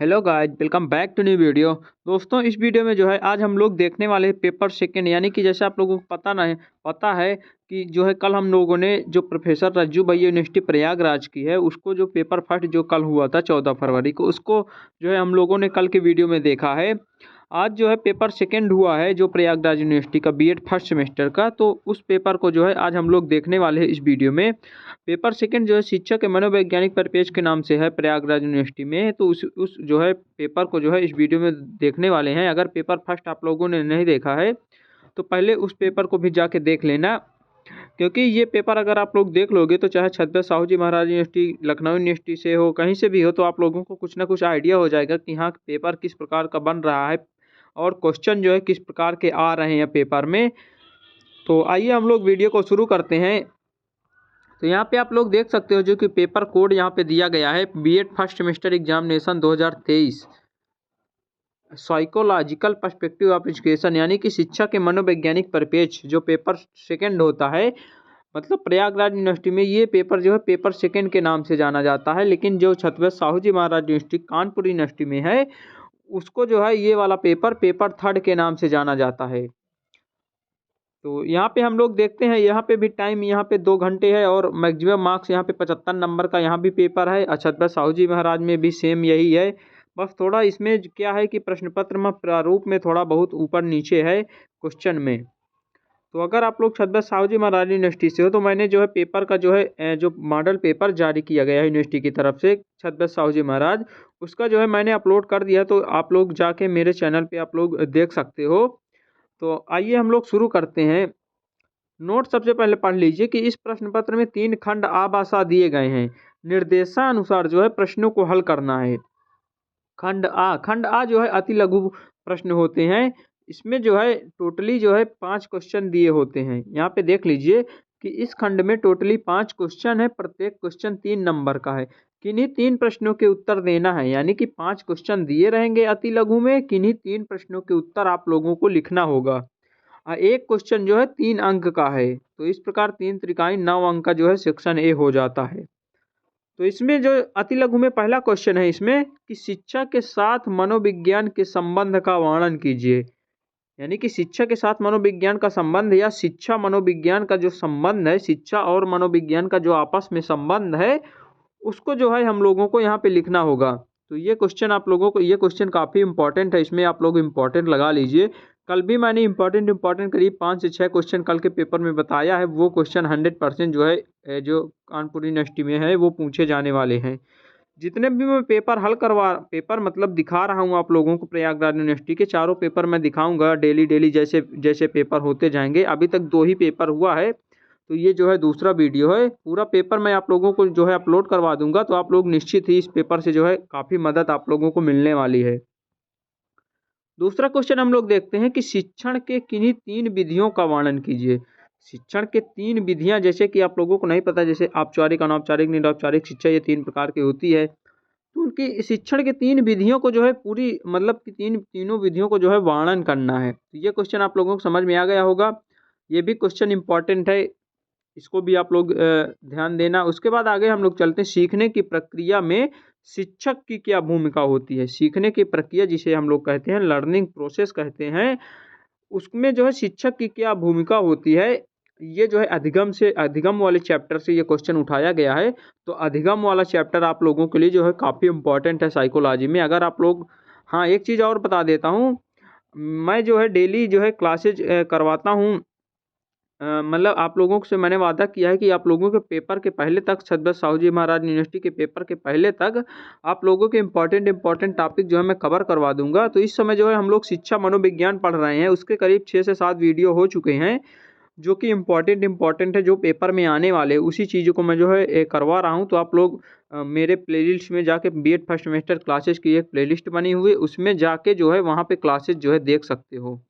Hello guys, welcome back to new video. दोस्तों, इस video में जो है आज हम लोग देखने वाले हैं पेपर सेकंड, यानी कि जैसे आप लोगों को पता है कि जो है कल हम लोगों ने जो प्रोफेसर रज्जू भैया यूनिवर्सिटी प्रयागराज की है उसको जो पेपर फर्स्ट जो कल हुआ था 14 फरवरी को, उसको जो है हम लोगों ने कल की वीडियो में देखा है। आज जो है पेपर सेकंड हुआ है जो प्रयागराज यूनिवर्सिटी का बीएड फर्स्ट सेमेस्टर का, तो उस पेपर को जो है आज हम लोग देखने वाले हैं इस वीडियो में। पेपर सेकंड जो है शिक्षा के मनोवैज्ञानिक परिपेक्ष के नाम से है प्रयागराज यूनिवर्सिटी में, तो उस जो है पेपर को जो है इस वीडियो में देखने वाले हैं। अगर पेपर फर्स्ट आप लोगों ने नहीं देखा है तो पहले उस पेपर को भी जाके देख लेना, क्योंकि ये पेपर अगर आप लोग देख लोगे तो चाहे छत्रपति साहू जी महाराज यूनिवर्सिटी, लखनऊ यूनिवर्सिटी से हो, कहीं से भी हो, तो आप लोगों को कुछ ना कुछ आइडिया हो जाएगा कि हाँ पेपर किस प्रकार का बन रहा है और क्वेश्चन जो है किस प्रकार के आ रहे हैं पेपर में। तो आइए हम लोग वीडियो को शुरू करते हैं। तो यहाँ पे आप लोग देख सकते हो जो कि पेपर कोड यहाँ पे दिया गया है, BEd first semester examination 2023 psychological perspective of education, यानी कि शिक्षा के मनोवैज्ञानिक परिप्रेक्ष्य जो पेपर सेकंड होता है। मतलब प्रयागराज यूनिवर्सिटी में ये पेपर जो है पेपर सेकंड के नाम से जाना जाता है, लेकिन जो छत्रपति साहू जी महाराज यूनिवर्सिटी कानपुर यूनिवर्सिटी में है उसको जो है ये वाला पेपर पेपर थर्ड के नाम से जाना जाता है। तो यहाँ पे हम लोग देखते हैं, यहाँ पे भी टाइम यहाँ पे 2 घंटे है और मैक्सिमम मार्क्स यहाँ पे 75 नंबर का यहाँ भी पेपर है। छत्रपति साहू जी महाराज में भी सेम यही है, बस थोड़ा इसमें क्या है कि प्रश्न पत्र में प्रारूप में थोड़ा बहुत ऊपर नीचे है क्वेश्चन में। तो अगर आप लोग छत्रपति साहू जी महाराज यूनिवर्सिटी से हो तो मैंने जो है पेपर का जो है जो मॉडल पेपर जारी किया गया है यूनिवर्सिटी की तरफ से छत्रपति साहू जी महाराज, उसका जो है मैंने अपलोड कर दिया, तो आप लोग जाके मेरे चैनल पे आप लोग देख सकते हो। तो आइए हम लोग शुरू करते हैं। नोट सबसे पहले पढ़ लीजिए कि इस प्रश्न पत्र में 3 खंड आभासा दिए गए हैं, निर्देशानुसार जो है प्रश्नों को हल करना है। खंड आ जो है अति लघु प्रश्न होते हैं, इसमें जो है टोटली जो है 5 क्वेश्चन दिए होते हैं। यहाँ पे देख लीजिए कि इस खंड में टोटली 5 क्वेश्चन है, प्रत्येक क्वेश्चन 3 नंबर का है। किन्हीं 3 प्रश्नों के उत्तर देना है, यानी कि 5 क्वेश्चन दिए रहेंगे अति लघु में, किन्हीं 3 प्रश्नों के उत्तर आप लोगों को लिखना होगा। एक क्वेश्चन जो है 3 अंक का है, तो इस प्रकार 3 त्रिकाई 9 अंक का जो है सेक्शन ए हो जाता है। तो इसमें जो अति लघु में पहला क्वेश्चन है इसमें कि शिक्षा के साथ मनोविज्ञान के संबंध का वर्णन कीजिए, यानी कि शिक्षा के साथ मनोविज्ञान का संबंध या शिक्षा मनोविज्ञान का जो संबंध है, शिक्षा और मनोविज्ञान का जो आपस में संबंध है उसको जो है हम लोगों को यहाँ पे लिखना होगा। तो ये क्वेश्चन आप लोगों को, ये क्वेश्चन काफ़ी इंपॉर्टेंट है, इसमें आप लोग इंपॉर्टेंट लगा लीजिए। कल भी मैंने इंपॉर्टेंट करीब 5 से 6 क्वेश्चन कल के पेपर में बताया है, वो क्वेश्चन 100% जो है जो कानपुर यूनिवर्सिटी में है वो पूछे जाने वाले हैं। जितने भी मैं पेपर मतलब दिखा रहा हूँ आप लोगों को, प्रयागराज यूनिवर्सिटी के चारों पेपर मैं दिखाऊंगा डेली जैसे जैसे पेपर होते जाएंगे। अभी तक 2 ही पेपर हुआ है, तो ये जो है दूसरा वीडियो है। पूरा पेपर मैं आप लोगों को जो है अपलोड करवा दूंगा, तो आप लोग निश्चित ही इस पेपर से जो है काफ़ी मदद आप लोगों को मिलने वाली है। दूसरा क्वेश्चन हम लोग देखते हैं कि शिक्षण के किन्हीं 3 विधियों का वर्णन कीजिए। शिक्षण के 3 विधियां, जैसे कि आप लोगों को नहीं पता, जैसे औपचारिक, अनौपचारिक, निरौपचारिक शिक्षा, ये 3 प्रकार की होती है। तो उनकी शिक्षण के 3 विधियों को जो है पूरी मतलब कि तीनों विधियों को जो है वर्णन करना है। तो ये क्वेश्चन आप लोगों को समझ में आ गया होगा, ये भी क्वेश्चन इंपॉर्टेंट है, इसको भी आप लोग ध्यान देना। उसके बाद आगे हम लोग चलते हैं, सीखने की प्रक्रिया में शिक्षक की क्या भूमिका होती है। सीखने की प्रक्रिया जिसे हम लोग कहते हैं, लर्निंग प्रोसेस कहते हैं, उसमें जो है शिक्षक की क्या भूमिका होती है, ये जो है अधिगम वाले चैप्टर से ये क्वेश्चन उठाया गया है। तो अधिगम वाला चैप्टर आप लोगों के लिए जो है काफ़ी इंपॉर्टेंट है साइकोलॉजी में। अगर आप लोग, हाँ एक चीज़ और बता देता हूँ, मैं जो है डेली जो है क्लासेज करवाता हूँ। मतलब आप लोगों से मैंने वादा किया है कि आप लोगों के पेपर के पहले तक, छत्रपति साहू जी महाराज यूनिवर्सिटी के पेपर के पहले तक आप लोगों के इंपॉर्टेंट टॉपिक जो है मैं कवर करवा दूंगा। तो इस समय जो है हम लोग शिक्षा मनोविज्ञान पढ़ रहे हैं, उसके करीब 6 से 7 वीडियो हो चुके हैं जो कि इम्पॉर्टेंट है, जो पेपर में आने वाले उसी चीज़ों को मैं जो है करवा रहा हूँ। तो आप लोग मेरे प्लेलिस्ट में जाके बीएड फर्स्ट सेमेस्टर क्लासेस की एक प्लेलिस्ट बनी हुई है, उसमें जाके जो है वहाँ पे क्लासेस जो है देख सकते हो।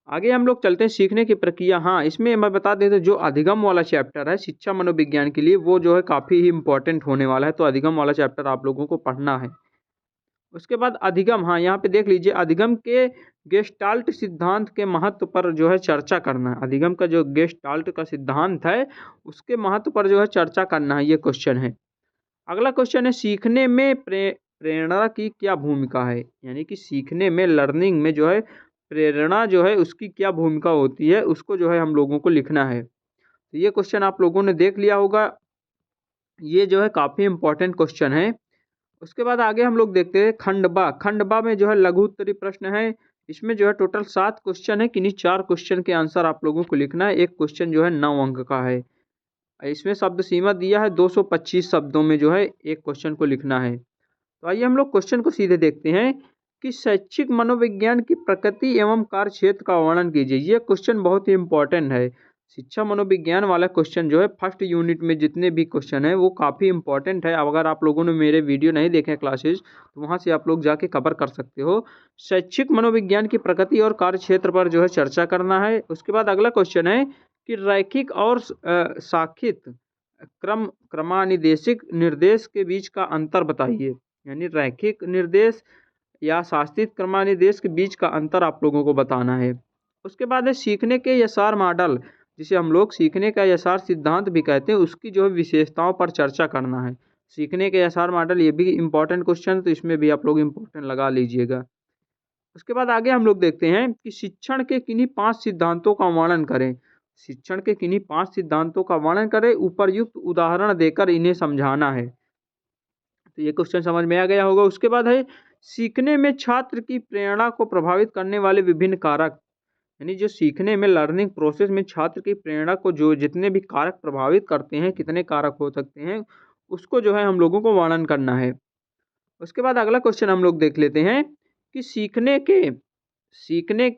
आगे हम लोग चलते हैं सीखने की प्रक्रिया। हाँ, इसमें मैं बता देता हूँ, जो अधिगम वाला चैप्टर है शिक्षा मनोविज्ञान के लिए, वो जो है काफ़ी ही इम्पोर्टेंट होने वाला है। तो अधिगम वाला चैप्टर आप लोगों को पढ़ना है। उसके बाद अधिगम, हाँ यहाँ पे देख लीजिए, अधिगम के गेस्टाल्ट सिद्धांत के महत्व पर जो है चर्चा करना है। अधिगम का जो गेस्टाल्ट का सिद्धांत है उसके महत्व पर जो है चर्चा करना है, ये क्वेश्चन है। अगला क्वेश्चन है, सीखने में प्रेरणा की क्या भूमिका है, यानी कि सीखने में, लर्निंग में जो है प्रेरणा जो है उसकी क्या भूमिका होती है, उसको जो है हम लोगों को लिखना है। तो ये क्वेश्चन आप लोगों ने देख लिया होगा, ये जो है काफ़ी इंपॉर्टेंट क्वेश्चन है। उसके बाद आगे हम लोग देखते हैं खंड बा। खंड बा में जो है लघु उत्तरीय प्रश्न है। इसमें जो है टोटल 7 क्वेश्चन है, किन्हीं 4 क्वेश्चन के आंसर आप लोगों को लिखना है। एक क्वेश्चन जो है 9 अंक का है। इसमें शब्द सीमा दिया है 225 शब्दों में जो है एक क्वेश्चन को लिखना है। तो आइए हम लोग क्वेश्चन को सीधे देखते हैं कि शैक्षिक मनोविज्ञान की प्रकृति एवं कार्य क्षेत्र का वर्णन कीजिए। ये क्वेश्चन बहुत ही इंपॉर्टेंट है। शिक्षा मनोविज्ञान वाला क्वेश्चन जो है फर्स्ट यूनिट में जितने भी क्वेश्चन है वो काफ़ी इंपॉर्टेंट है। अगर आप लोगों ने मेरे वीडियो नहीं देखे क्लासेस तो वहाँ से आप लोग जाके कवर कर सकते हो। शैक्षिक मनोविज्ञान की प्रकृति और कार्य क्षेत्र पर जो है चर्चा करना है। उसके बाद अगला क्वेश्चन है कि रैखिक और साखित क्रमानिदेशिक निर्देश के बीच का अंतर बताइए। यानी रैखिक निर्देश या शास्त्रीय क्रमानिर्देश के बीच का अंतर आप लोगों को बताना है। उसके बाद है सीखने के यसार मॉडल, जिसे हम लोग सीखने का यसार सिद्धांत भी कहते हैं, उसकी जो है विशेषताओं पर चर्चा करना है। सीखने के यसार मॉडल ये भी इंपॉर्टेंट क्वेश्चन, तो इसमें भी आप लोग इंपॉर्टेंट लगा लीजिएगा। उसके बाद आगे हम लोग देखते हैं कि शिक्षण के किन्हीं 5 सिद्धांतों का वर्णन करें। शिक्षण के किन्हीं 5 सिद्धांतों का वर्णन करें, उपरयुक्त उदाहरण देकर इन्हें समझाना है। तो ये क्वेश्चन समझ में आ गया होगा। उसके बाद है सीखने में छात्र की प्रेरणा को प्रभावित करने वाले विभिन्न कारक, यानी जो सीखने में, लर्निंग प्रोसेस में छात्र की प्रेरणा को जो जितने भी कारक प्रभावित करते हैं, कितने कारक हो सकते हैं, उसको जो है हम लोगों को वर्णन करना है। उसके बाद अगला क्वेश्चन हम लोग देख लेते हैं कि सीखने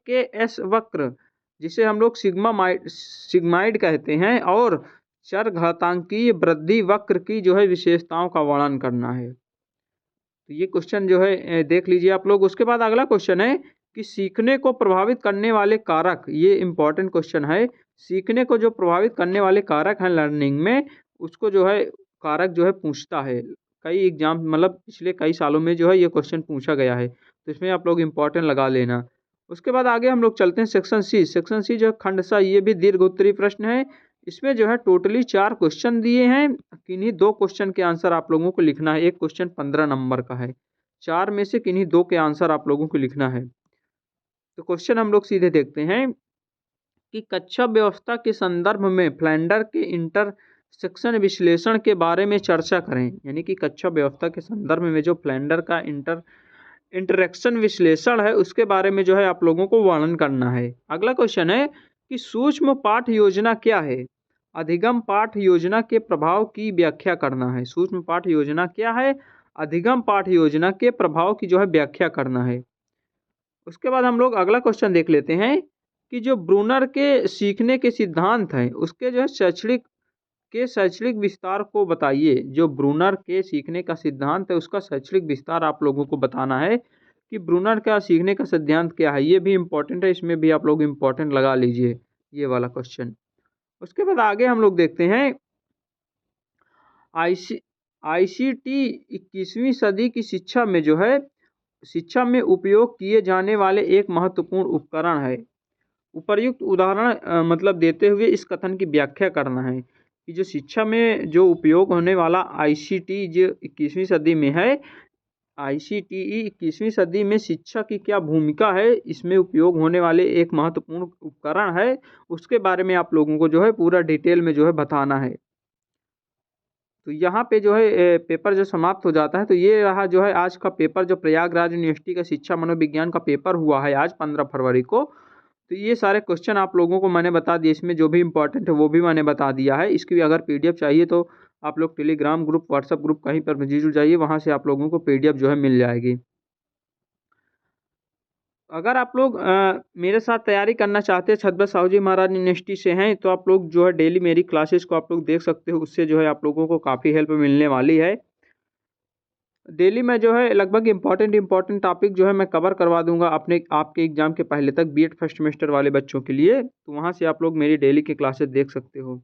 के एस वक्र, जिसे हम लोग सिग्माइड कहते हैं, और चरघातांकीय वृद्धि वक्र की जो है विशेषताओं का वर्णन करना है। तो ये क्वेश्चन जो है देख लीजिए आप लोग। उसके बाद अगला क्वेश्चन है कि सीखने को प्रभावित करने वाले कारक, ये इंपॉर्टेंट क्वेश्चन है। सीखने को जो प्रभावित करने वाले कारक हैं लर्निंग में, उसको जो है कारक जो है पूछता है। कई एग्जाम मतलब पिछले कई सालों में जो है ये क्वेश्चन पूछा गया है, तो इसमें आप लोग इंपॉर्टेंट लगा लेना। उसके बाद आगे हम लोग चलते हैं सेक्शन सी। सेक्शन सी जो है खंड सा, ये भी दीर्घ उत्तरीय प्रश्न है। इसमें जो है टोटली 4 क्वेश्चन दिए हैं, किन्हीं 2 क्वेश्चन के आंसर आप लोगों को लिखना है। एक क्वेश्चन 15 नंबर का है। 4 में से किन्हीं 2 के आंसर आप लोगों को लिखना है। तो क्वेश्चन हम लोग सीधे देखते हैं कि कक्षा व्यवस्था के संदर्भ में फ्लैंडर के इंटरसेक्शन विश्लेषण के बारे में चर्चा करें। यानी कि कक्षा व्यवस्था के संदर्भ में जो फ्लैंडर का इंटरेक्शन विश्लेषण है, उसके बारे में जो है आप लोगों को वर्णन करना है। अगला क्वेश्चन है कि सूक्ष्म पाठ योजना क्या है। अधिगम पाठ योजना के प्रभाव की व्याख्या करना है। सूक्ष्म पाठ योजना क्या है, अधिगम पाठ योजना के प्रभाव की जो है व्याख्या करना है। उसके बाद हम लोग अगला क्वेश्चन देख लेते हैं कि जो ब्रूनर के सीखने के सिद्धांत हैं, उसके जो है शैक्षणिक विस्तार को बताइए। जो ब्रूनर के सीखने का सिद्धांत है, उसका शैक्षणिक विस्तार आप लोगों को बताना है कि ब्रूनर का सीखने का सिद्धांत क्या है। ये भी इंपॉर्टेंट है, इसमें भी आप लोग इंपॉर्टेंट लगा लीजिए ये वाला क्वेश्चन। उसके बाद आगे हम लोग देखते हैं आईसीटी 21वीं सदी की शिक्षा में जो है शिक्षा में उपयोग किए जाने वाले एक महत्वपूर्ण उपकरण है। उपर्युक्त उदाहरण मतलब देते हुए इस कथन की व्याख्या करना है कि जो शिक्षा में जो उपयोग होने वाला आईसीटी जो 21वीं सदी में है, आईसीटी 21वीं सदी में शिक्षा की क्या भूमिका है, इसमें उपयोग होने वाले एक महत्वपूर्ण उपकरण है, उसके बारे में आप लोगों को जो है पूरा डिटेल में जो है बताना है। तो यहाँ पे जो है पेपर जो समाप्त हो जाता है। तो ये रहा जो है आज का पेपर, जो प्रयागराज यूनिवर्सिटी का शिक्षा मनोविज्ञान का पेपर हुआ है आज 15 फरवरी को। तो ये सारे क्वेश्चन आप लोगों को मैंने बता दिए, इसमें जो भी इंपॉर्टेंट है वो भी मैंने बता दिया है। इसकी भी अगर पीडीएफ चाहिए तो आप लोग टेलीग्राम ग्रुप, व्हाट्सएप ग्रुप कहीं पर भी जुड़ जाइए, वहाँ से आप लोगों को पीडीएफ जो है मिल जाएगी। अगर आप लोग मेरे साथ तैयारी करना चाहते हैं, छत्रपति साहू जी महाराज यूनिवर्सिटी से हैं, तो आप लोग जो है डेली मेरी क्लासेस को आप लोग देख सकते हो। उससे जो है आप लोगों को काफ़ी हेल्प मिलने वाली है। डेली में जो है लगभग इंपॉर्टेंट टॉपिक जो है मैं कवर करवा दूंगा अपने आपके एग्जाम के पहले तक, बीएड फर्स्ट सेमेस्टर वाले बच्चों के लिए। तो वहाँ से आप लोग मेरी डेली की क्लासेस देख सकते हो।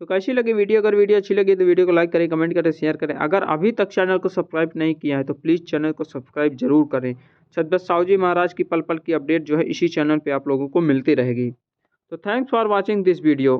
तो कैसी लगी वीडियो? अगर वीडियो अच्छी लगी तो वीडियो को लाइक करें, कमेंट करें, शेयर करें। अगर अभी तक चैनल को सब्सक्राइब नहीं किया है तो प्लीज़ चैनल को सब्सक्राइब जरूर करें। छत्रपति साहू जी महाराज की पल पल की अपडेट जो है इसी चैनल पर आप लोगों को मिलती रहेगी। तो thanks for watching this video.